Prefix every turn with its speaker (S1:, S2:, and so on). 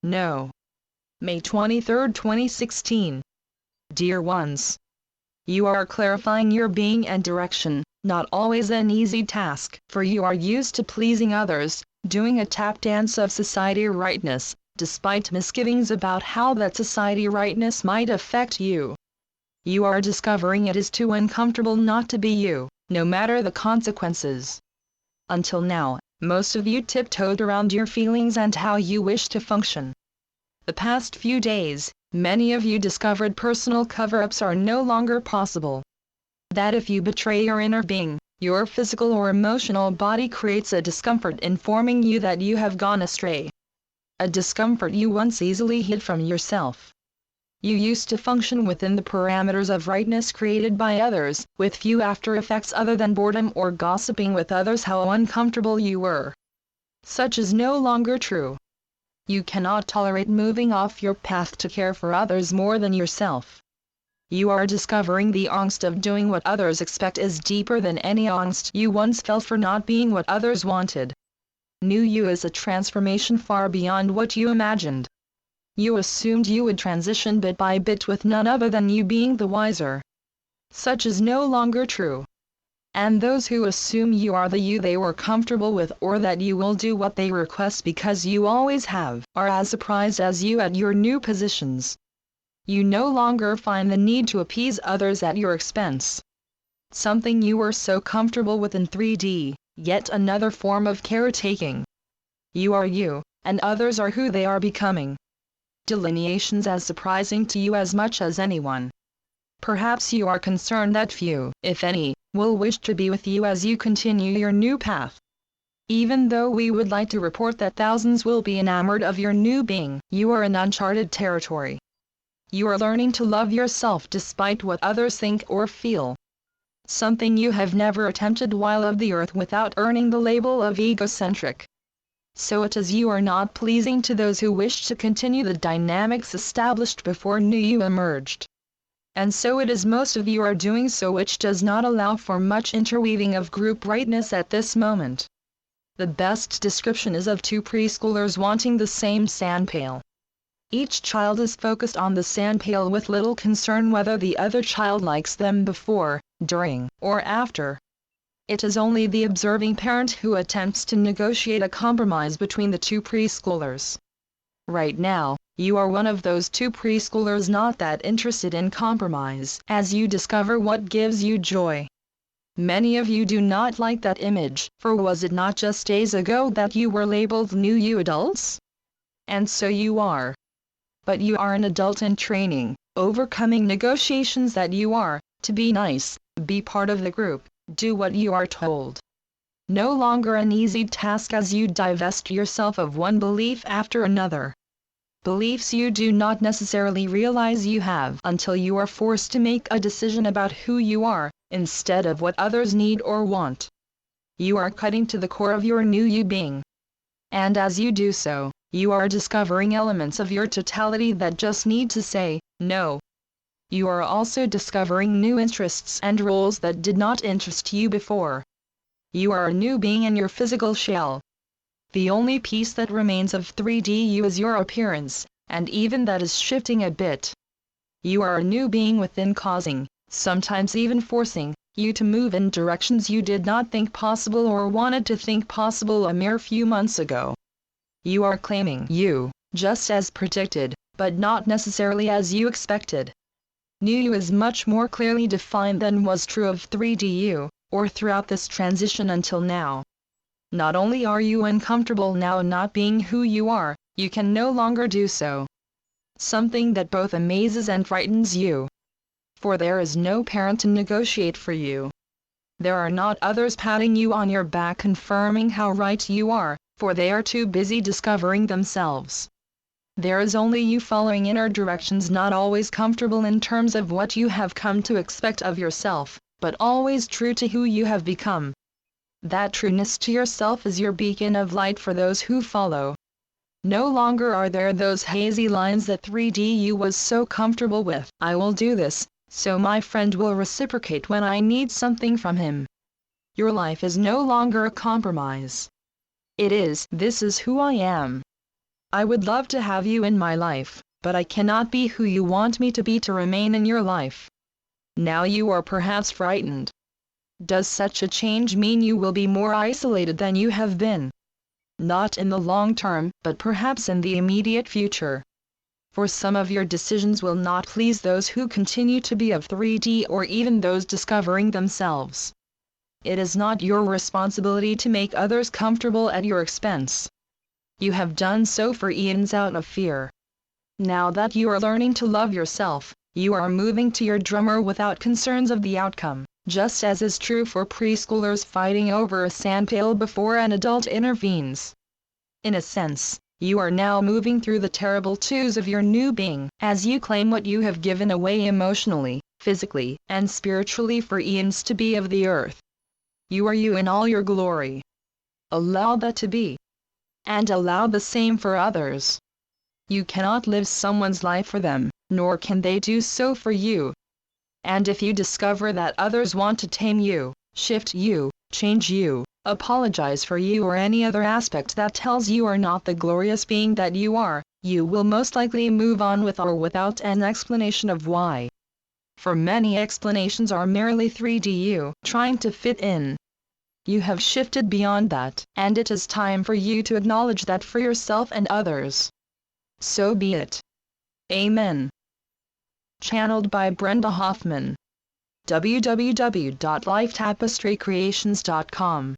S1: No. May 23, 2016. Dear ones, you are clarifying your being and direction, not always an easy task, for you are used to pleasing others, doing a tap dance of society rightness, despite misgivings about how that society rightness might affect you. You are discovering it is too uncomfortable not to be you, no matter the consequences. Until now, most of you tiptoed around your feelings and how you wish to function. The past few days, many of you discovered personal cover-ups are no longer possible. That if you betray your inner being, your physical or emotional body creates a discomfort informing you that you have gone astray. A discomfort you once easily hid from yourself. You used to function within the parameters of rightness created by others, with few after effects other than boredom or gossiping with others how uncomfortable you were. Such is no longer true. You cannot tolerate moving off your path to care for others more than yourself. You are discovering the angst of doing what others expect is deeper than any angst you once felt for not being what others wanted. New you is a transformation far beyond what you imagined. You assumed you would transition bit by bit with none other than you being the wiser. Such is no longer true. And those who assume you are the you they were comfortable with or that you will do what they request because you always have, are as surprised as you at your new positions. You no longer find the need to appease others at your expense. Something you were so comfortable with in 3D, yet another form of caretaking. You are you, and others are who they are becoming. Delineations as surprising to you as much as anyone. Perhaps you are concerned that few, if any, will wish to be with you as you continue your new path. Even though we would like to report that thousands will be enamored of your new being, you are in uncharted territory. You are learning to love yourself despite what others think or feel. Something you have never attempted while of the earth without earning the label of egocentric. So it is you are not pleasing to those who wish to continue the dynamics established before new you emerged. And so it is most of you are doing so, which does not allow for much interweaving of group rightness at this moment. The best description is of two preschoolers wanting the same sandpail. Each child is focused on the sandpail with little concern whether the other child likes them before, during, or after. It is only the observing parent who attempts to negotiate a compromise between the two preschoolers. Right now, you are one of those two preschoolers not that interested in compromise as you discover what gives you joy. Many of you do not like that image, for was it not just days ago that you were labeled new you adults? And so you are. But you are an adult in training, overcoming negotiations that you are, to be nice, be part of the group, do what you are told. No longer an easy task as you divest yourself of one belief after another. Beliefs you do not necessarily realize you have until you are forced to make a decision about who you are, instead of what others need or want. You are cutting to the core of your new you being. And as you do so, you are discovering elements of your totality that just need to say, no. You are also discovering new interests and roles that did not interest you before. You are a new being in your physical shell. The only piece that remains of 3D you is your appearance, and even that is shifting a bit. You are a new being within causing, sometimes even forcing, you to move in directions you did not think possible or wanted to think possible a mere few months ago. You are claiming you, just as predicted, but not necessarily as you expected. New you is much more clearly defined than was true of 3D you, or throughout this transition until now. Not only are you uncomfortable now not being who you are, you can no longer do so. Something that both amazes and frightens you. For there is no parent to negotiate for you. There are not others patting you on your back confirming how right you are, for they are too busy discovering themselves. There is only you following inner directions, not always comfortable in terms of what you have come to expect of yourself, but always true to who you have become. That trueness to yourself is your beacon of light for those who follow. No longer are there those hazy lines that 3D you was so comfortable with. I will do this, so my friend will reciprocate when I need something from him. Your life is no longer a compromise. It is, this is who I am. I would love to have you in my life, but I cannot be who you want me to be to remain in your life. Now you are perhaps frightened. Does such a change mean you will be more isolated than you have been? Not in the long term, but perhaps in the immediate future. For some of your decisions will not please those who continue to be of 3D or even those discovering themselves. It is not your responsibility to make others comfortable at your expense. You have done so for eons out of fear. Now that you are learning to love yourself, you are moving to your drummer without concerns of the outcome, just as is true for preschoolers fighting over a sandpail before an adult intervenes. In a sense, you are now moving through the terrible twos of your new being, as you claim what you have given away emotionally, physically, and spiritually for eons to be of the earth. You are you in all your glory. Allow that to be. And allow the same for others. You cannot live someone's life for them, nor can they do so for you. And if you discover that others want to tame you, shift you, change you, apologize for you or any other aspect that tells you are not the glorious being that you are, you will most likely move on with or without an explanation of why. For many explanations are merely 3D you trying to fit in. You have shifted beyond that, and it is time for you to acknowledge that for yourself and others. So be it. Amen. Channeled by Brenda Hoffman. www.lifetapestrycreations.com